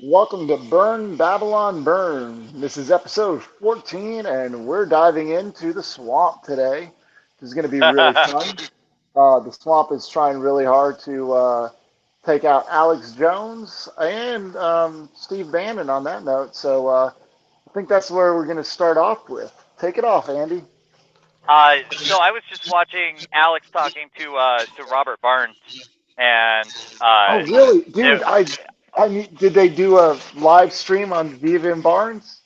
Welcome to Burn Babylon Burn. This is episode 14, and we're diving into the swamp today. This is going to be really fun. The swamp is trying really hard to take out Alex Jones and Steve Bannon on that note. So I think that's where we're going to start off with. Take it off, Andy. So I was just watching Alex talking to Robert Barnes, and Oh, really, it, dude? I mean, did they do a live stream on Viva and Barnes?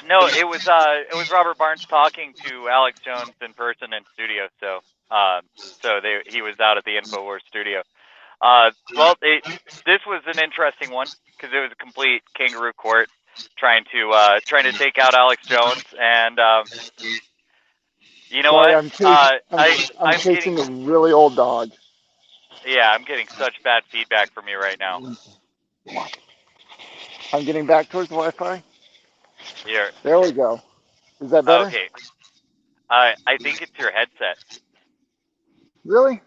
no, it was Robert Barnes talking to Alex Jones in person in studio. So he was out at the Infowars studio. Well, this was an interesting one because it was a complete kangaroo court trying to take out Alex Jones, and you know Sorry, what? I'm I'm chasing getting a really old dog. yeah, I'm getting such bad feedback from you right now. I'm getting back towards the Wi-Fi. Here, There we go. Is that better? okay. I think it's your headset. Really?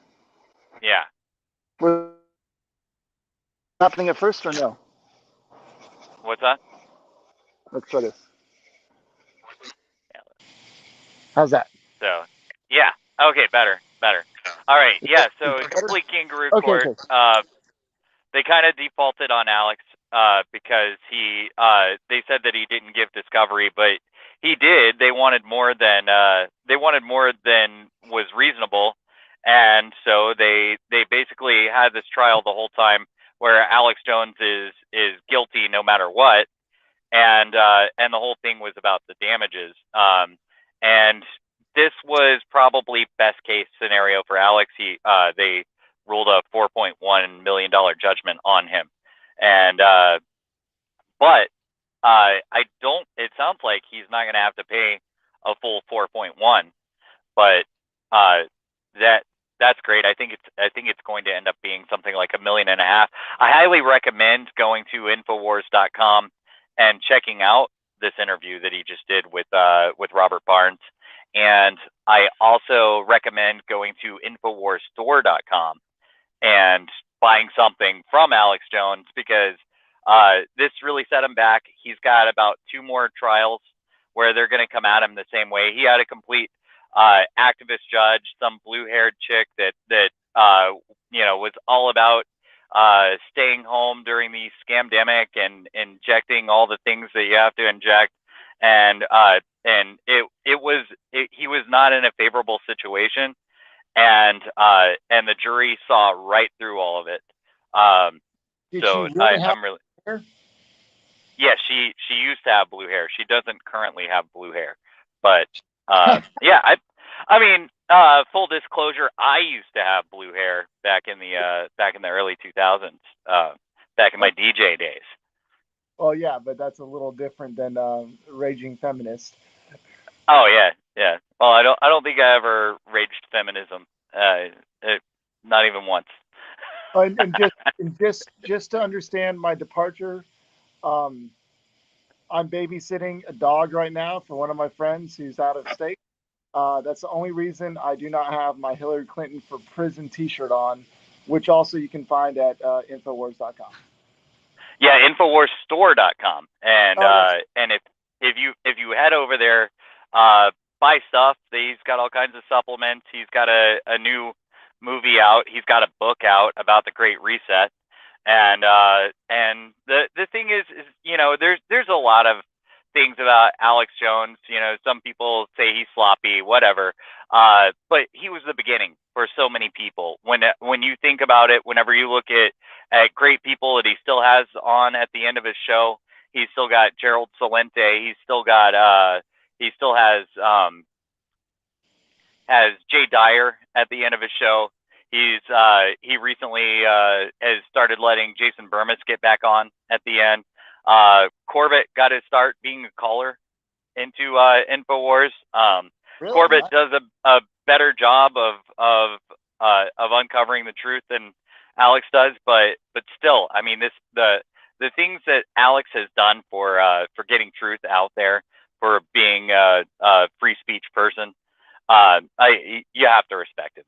Yeah. Was happening at first or no? What's that? Let's try this. Yeah. How's that? So, yeah. Okay, better. All right. Is Yeah. is So that better? complete kangaroo Okay, court. okay. They kind of defaulted on Alex because they said that he didn't give discovery, but he did. They wanted more than was reasonable, and so they basically had this trial the whole time where Alex Jones is guilty no matter what, and the whole thing was about the damages. And this was probably best case scenario for Alex. They ruled a $4.1 million judgment on him, and but I don't. It sounds like he's not going to have to pay a full 4.1, but that that's great. I think it's going to end up being something like $1.5 million. I highly recommend going to Infowars.com and checking out this interview that he just did with Robert Barnes. And I also recommend going to InfoWarsStore.com and buying something from Alex Jones because this really set him back. He's got about 2 more trials where they're going to come at him the same way. He had a complete activist judge, some blue-haired chick that was all about staying home during the scamdemic and injecting all the things that you have to inject, and he was not in a favorable situation, and the jury saw right through all of it. Did she So really have I'm really hair? yeah. She used to have blue hair. She doesn't currently have blue hair, but yeah. I mean, full disclosure, I used to have blue hair back in the early 2000s, back in my DJ days. Oh yeah, but that's a little different than raging feminist. Oh yeah. Well, I don't think I ever raged feminism, not even once. And just to understand my departure, um, I'm babysitting a dog right now for one of my friends who's out of state. That's the only reason I do not have my Hillary Clinton for prison T-shirt on, which also you can find at Infowars.com. Yeah, InfoWarsStore.com, Oh, that's and if you head over there, uh, buy stuff. He's got all kinds of supplements. He's got a new movie out. He's got a book out about the Great Reset, and the thing is there's a lot of things about Alex Jones. Some people say he's sloppy, whatever. But he was the beginning for so many people. When you think about it, whenever you look at great people that he still has on at the end of his show, he's still got Gerald Celente. He still has Jay Dyer at the end of his show. He recently has started letting Jason Burmis get back on at the end. Corbett got his start being a caller into Infowars. really Corbett nice. does a better job of uncovering the truth than Alex does, but still, I mean, the things that Alex has done for getting truth out there, for being a free speech person, you have to respect him.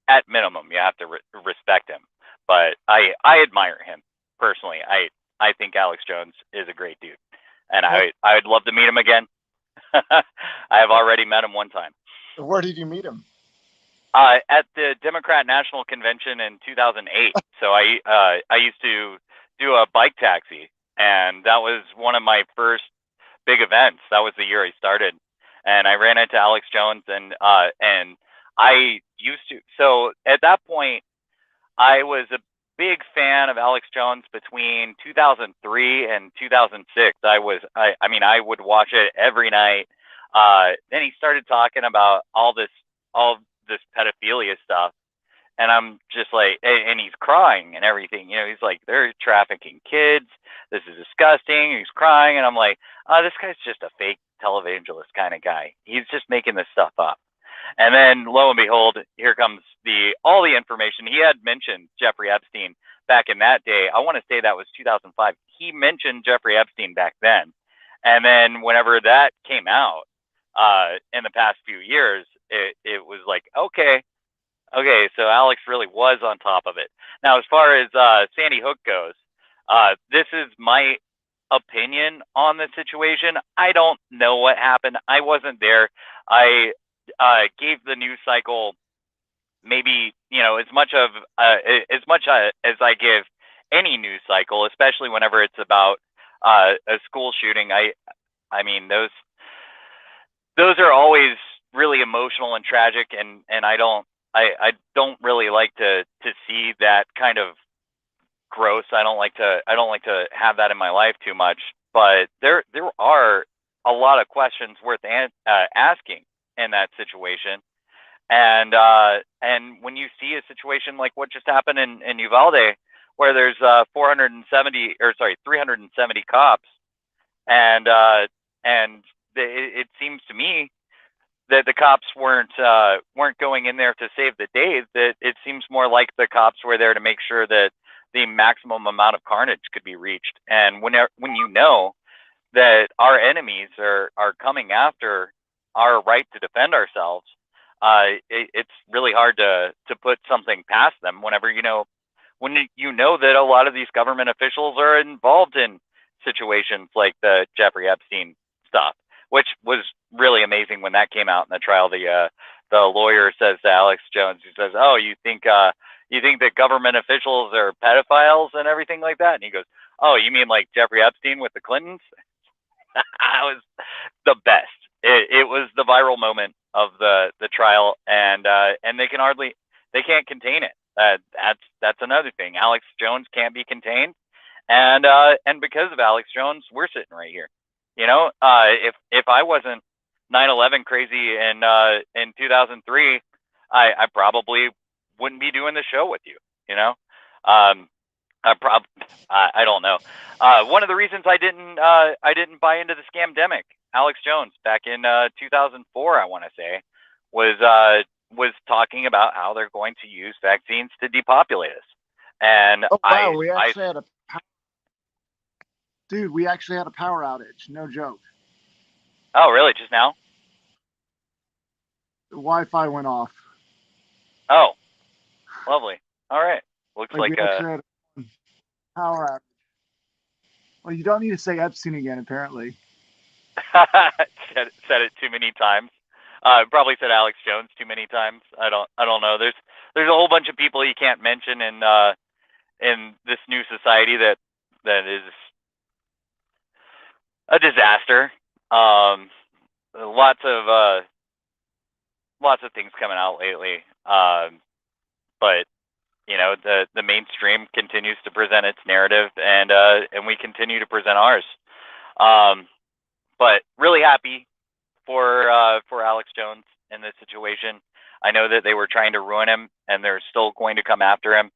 At minimum, you have to respect him. But I admire him personally. I think Alex Jones is a great dude, and I would love to meet him again. I have already met him one time. Where did you meet him? At the Democrat National Convention in 2008. So I used to do a bike taxi, and that was one of my first big events. That was the year I started, and I ran into Alex Jones, and I used to. So at that point, I was a big fan of Alex Jones between 2003 and 2006. I mean, I would watch it every night. Then he started talking about all this pedophilia stuff, and I'm just like, and he's crying and everything. You know, he's like, they're trafficking kids. This is disgusting. He's crying, and I'm like, oh, this guy's just a fake televangelist kind of guy. He's just making this stuff up. And then lo and behold, here comes all the information. He had mentioned Jeffrey Epstein back in that day. I want to say that was 2005. He mentioned Jeffrey Epstein back then. And then whenever that came out in the past few years, it was like, okay, so Alex really was on top of it. Now, as far as Sandy Hook goes, this is my opinion on the situation. I don't know what happened. I wasn't there. I gave the news cycle maybe, you know, as much as I give any news cycle, especially whenever it's about a school shooting. I mean, those are always really emotional and tragic, and I don't really like to see that kind of gross. I don't like to have that in my life too much. But there are a lot of questions worth asking in that situation, and when you see a situation like what just happened in Uvalde, where there's 370 cops, and it seems to me that the cops weren't going in there to save the day. That it seems more like the cops were there to make sure that the maximum amount of carnage could be reached. And when you know that our enemies are coming after our right to defend ourselves, it's really hard to put something past them. When you know that a lot of these government officials are involved in situations like the Jeffrey Epstein stuff, which was really amazing when that came out in the trial. The lawyer says to Alex Jones, he says, "Oh, you think that government officials are pedophiles and everything like that?" And he goes, "Oh, you mean like Jeffrey Epstein with the Clintons?" That was the best. It was the viral moment of the trial, and they can't contain it. That's another thing. Alex Jones can't be contained, and because of Alex Jones, we're sitting right here. You know, if I wasn't 9/11 crazy in 2003, I probably wouldn't be doing the show with you. You know, I don't know. One of the reasons I didn't buy into the scamdemic, Alex Jones, back in 2004, I want to say, was talking about how they're going to use vaccines to depopulate us. And we actually had a power outage. No joke. Oh, really? Just now? The Wi-Fi went off. Oh, lovely. All right. Looks like we actually had a power outage. Well, you don't need to say Epstein again, apparently. said it too many times. Probably said Alex Jones too many times. I don't know. There's a whole bunch of people you can't mention in this new society that is a disaster. Lots of things coming out lately. But you know, the mainstream continues to present its narrative, and we continue to present ours. But really happy for Alex Jones in this situation. I know that they were trying to ruin him, and they're still going to come after him.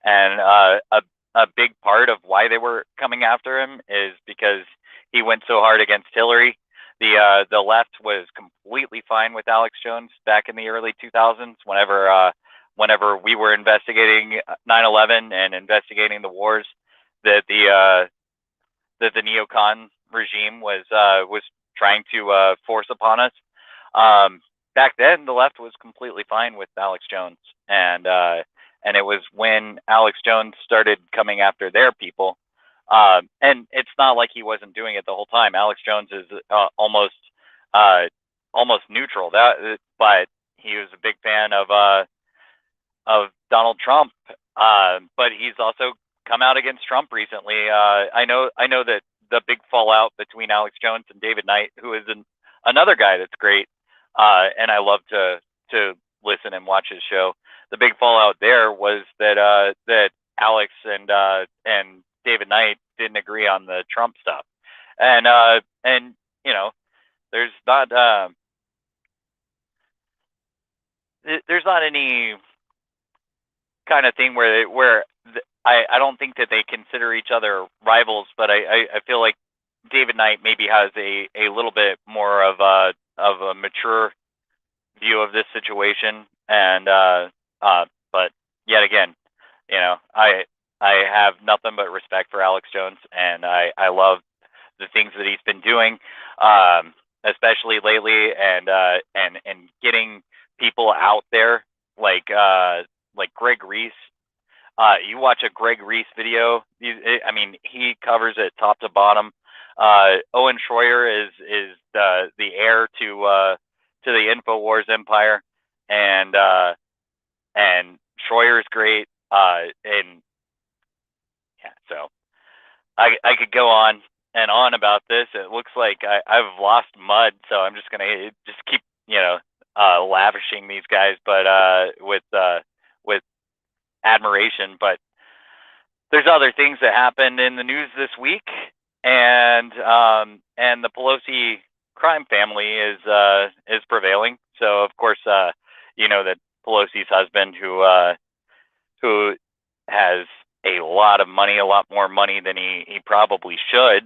And a big part of why they were coming after him is because he went so hard against Hillary. The left was completely fine with Alex Jones back in the early 2000s. Whenever we were investigating 9/11 and investigating the wars that the neocon regime was trying to force upon us. Back then, the left was completely fine with Alex Jones, and it was when Alex Jones started coming after their people And it's not like he wasn't doing it the whole time. Alex Jones is uh, almost neutral. But he was a big fan of Donald Trump. But he's also come out against Trump recently. I know that the big fallout between Alex Jones and David Knight, who is another guy that's great, and I love to listen and watch his show. The big fallout there was that Alex and David Knight didn't agree on the Trump stuff, and there's not there's not any kind of thing where I don't think that they consider each other rivals, but I feel like David Knight maybe has a little bit more of a mature view of this situation, and but yet again, I have nothing but respect for Alex Jones, and I love the things that he's been doing, especially lately, and getting people out there like Greg Reese. You watch a Greg Reese video, he covers it top to bottom. Owen Schroyer is the heir to the InfoWars empire, and Schroyer's great. And yeah, so I could go on and on about this. It looks like I've lost Mud, so I'm just gonna just keep lavishing these guys, but with admiration. But there's other things that happened in the news this week, and the Pelosi crime family is prevailing. So of course, that Pelosi's husband, who has a lot of money, a lot more money than he probably should,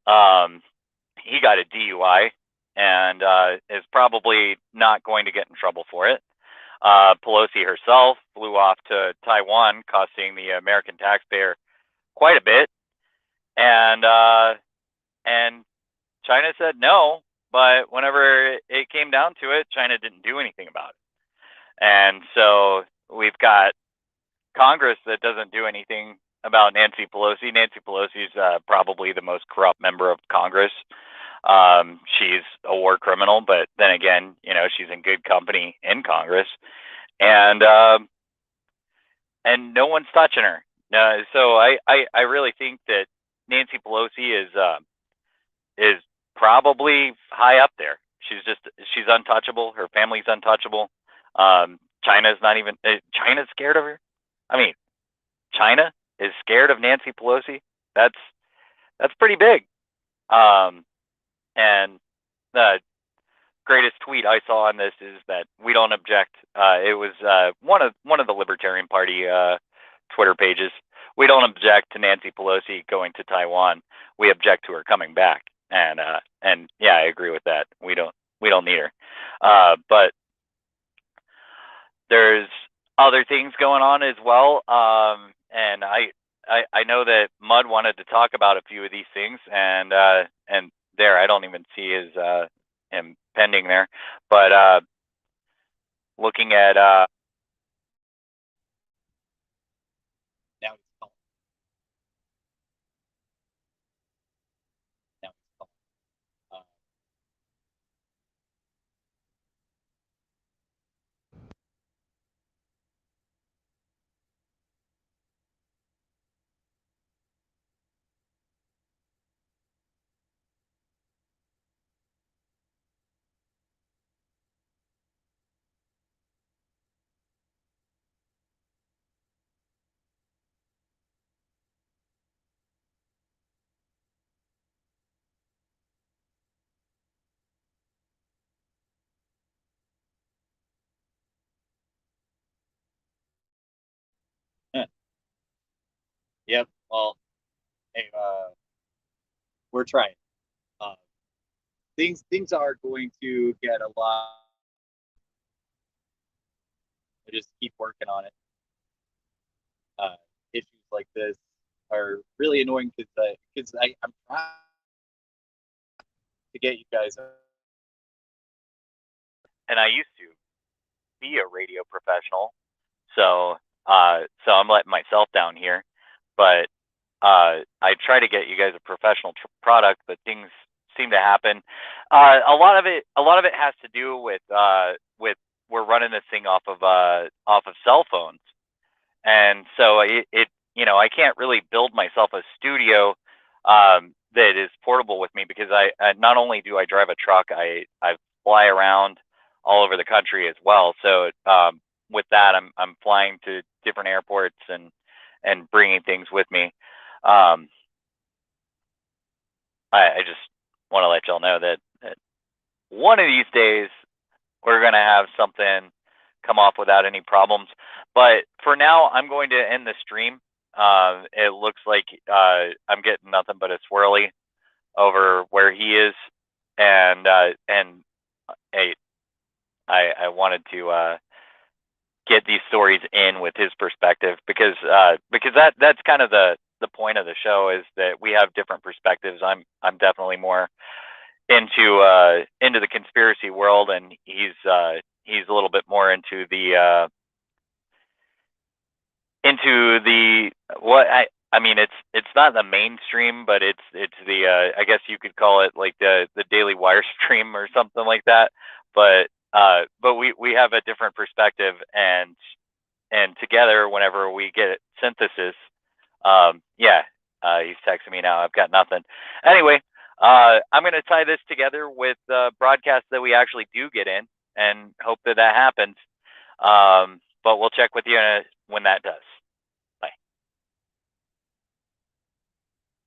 he got a DUI and is probably not going to get in trouble for it. Pelosi herself flew off to Taiwan, costing the American taxpayer quite a bit, and China said no, but whenever it came down to it, China didn't do anything about it. And so we've got Congress that doesn't do anything about Nancy Pelosi. Nancy Pelosi is probably the most corrupt member of Congress. She's a war criminal, but then again, she's in good company in Congress, and no one's touching her. So I really think that Nancy Pelosi is probably high up there. She's untouchable. Her family's untouchable. China's scared of her. I mean, China is scared of Nancy Pelosi. That's pretty big. And the greatest tweet I saw on this is that we don't object. It was one of the Libertarian Party Twitter pages. We don't object to Nancy Pelosi going to Taiwan. We object to her coming back. And yeah, I agree with that. We don't need her. But there's other things going on as well. And I know that Mud wanted to talk about a few of these things, and there I don't even see him pending there. But looking at now he's calling. Now he's calling. Yep. Well, hey, we're trying. Things are going to get a lot. I just keep working on it. Issues like this are really annoying because I'm trying to get you guys. And I used to be a radio professional, so I'm letting myself down here. But I try to get you guys a professional product, but things seem to happen. A lot of it has to do with we're running this thing off of cell phones, and so it I can't really build myself a studio that is portable with me, because I not only do I drive a truck, I fly around all over the country as well. So with that, I'm flying to different airports and bringing things with me. I just want to let y'all know that one of these days we're going to have something come off without any problems. But for now, I'm going to end the stream. It looks like I'm getting nothing but a swirly over where he is, and hey, I wanted to get these stories in with his perspective, because that's kind of the point of the show, is that we have different perspectives. I'm definitely more into the conspiracy world, and he's a little bit more into the what I mean, it's not the mainstream, but it's the I guess you could call it like the Daily Wire stream or something like that. But we have a different perspective, and together, whenever we get synthesis, he's texting me now. I've got nothing. Anyway, I'm going to tie this together with broadcasts that we actually do get in, and hope that happens. But we'll check with you when that does.